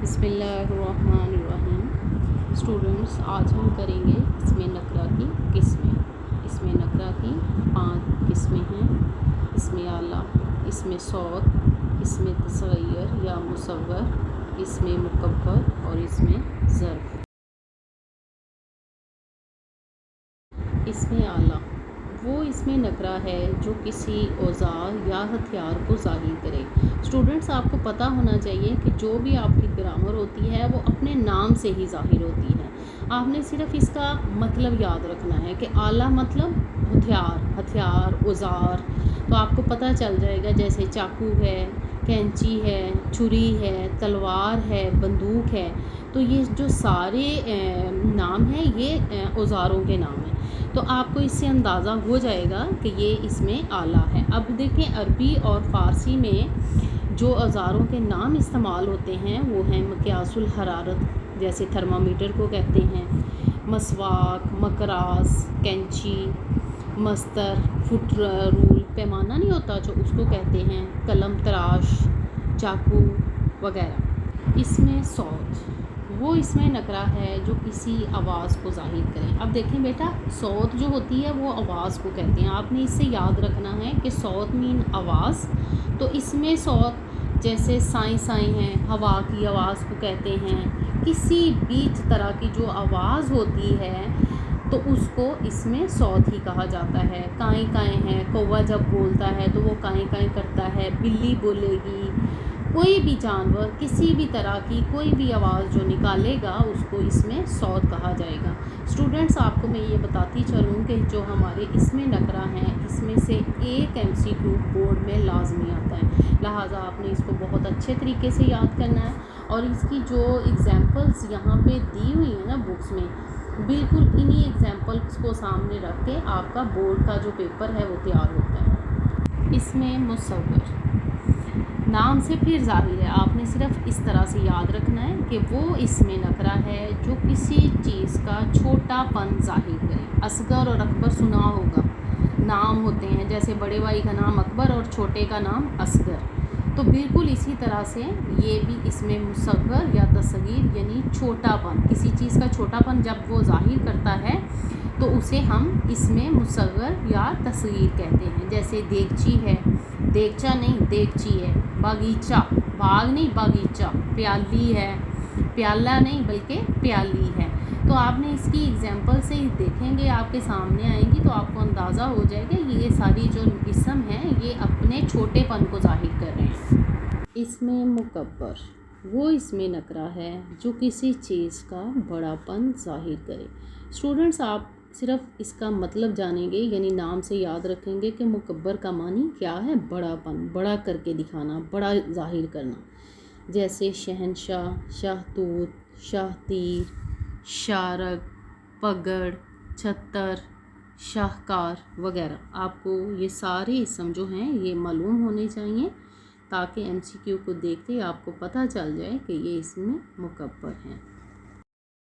बिस्मिल्लाहिर्रहमानिर्रहीम। स्टूडेंट्स, आज हम करेंगे इसमें नकरा की किस्में। इसमें नकरा की 5 किस्में हैं। इसमें आला, इसमें सौत, इसमें तसगीर या मुसव्वर, इसमें मुकब्बर और इसमें ज़र्फ़। इसमें आला वो इसमें नकरा है जो किसी औज़ार या हथियार को ज़ाहिर करे। स्टूडेंट्स, आपको पता होना चाहिए कि जो भी आपकी ग्रामर होती है वो अपने नाम से ही ज़ाहिर होती है। आपने सिर्फ इसका मतलब याद रखना है कि आला मतलब हथियार औज़ार। तो आपको पता चल जाएगा, जैसे चाकू है, कैंची है, छुरी है, तलवार है, बंदूक है। तो ये जो सारे नाम हैं ये औज़ारों के नाम हैं। तो आपको इससे अंदाज़ा हो जाएगा कि ये इसमें आला है। अब देखें, अरबी और फ़ारसी में जो औज़ारों के नाम इस्तेमाल होते हैं वो हैं मक़यासुल हरारत, जैसे थर्मामीटर को कहते हैं, मसवाक, मकरास, कैंची, मस्तर, फुट रूल, पैमाना नहीं होता जो, उसको कहते हैं, कलम तराश, चाकू वगैरह। इसमें सौत वो इसमें नकरा है जो किसी आवाज़ को ज़ाहिर करें। अब देखें बेटा, सौत जो होती है वो आवाज़ को कहते हैं। आपने इससे याद रखना है कि सौत मीन आवाज़। तो इसमें सौत जैसे साई साई हैं, हवा की आवाज़ को कहते हैं। किसी भी तरह की जो आवाज़ होती है तो उसको इसमें सौत ही कहा जाता है। काएँ काएँ हैं, कौवा जब बोलता है तो वो काएँ काएँ करता है, बिल्ली बोलेगी, कोई भी जानवर किसी भी तरह की कोई भी आवाज़ जो निकालेगा उसको इसमें सौत कहा जाएगा। स्टूडेंट्स, आपको मैं ये बताती चलूँ कि जो हमारे इसमें नकरा हैं इसमें से एक MCQ बोर्ड में लाजमी आता है, लिहाजा आपने इसको बहुत अच्छे तरीके से याद करना है। और इसकी जो एग्ज़ाम्पल्स यहाँ पे दी हुई हैं ना बुक्स में, बिल्कुल इन्हीं एग्ज़ाम्पल्स को सामने रख के आपका बोर्ड का जो पेपर है वो तैयार होता है। इसमें मुसव्वर नाम से फिर ज़ाहिर है। आपने सिर्फ इस तरह से याद रखना है कि वो इसमें नकरा है जो किसी चीज़ का छोटापन ज़ाहिर करे। असगर और अकबर सुना होगा, नाम होते हैं, जैसे बड़े भाई का नाम अकबर और छोटे का नाम असगर। तो बिल्कुल इसी तरह से ये भी इसमें मुसव्वर या तसगीर यानी छोटापन, किसी चीज़ का छोटापन जब वो ज़ाहिर करता है तो उसे हम इसमें मुसव्वर या तसगीर कहते हैं। जैसे देगची है, देगचा नहीं देगची है, बागीचा, बाग नहीं बागीचा, प्याली है, प्याला नहीं बल्कि प्याली है। तो आपने इसकी एग्जांपल से ही देखेंगे, आपके सामने आएंगी तो आपको अंदाज़ा हो जाएगा ये सारी जो किस्म हैं ये अपने छोटेपन को ज़ाहिर कर रहे हैं। इसमें मुकब्बर वो इसमें नकरा है जो किसी चीज़ का बड़ापन ज़ाहिर करे। स्टूडेंट्स, आप सिर्फ इसका मतलब जानेंगे यानी नाम से याद रखेंगे कि मुकब्बर का मानी क्या है, बड़ापन, बड़ा करके दिखाना, बड़ा ज़ाहिर करना। जैसे शहनशाह, शाहतूत, शाहतीर, शारग, पगड़, छतर, शाहकार वगैरह। आपको ये सारे इसम जो हैं ये मालूम होने चाहिए ताकि MCQ को देखते ही आपको पता चल जाए कि ये इसमें मुकब्बर हैं।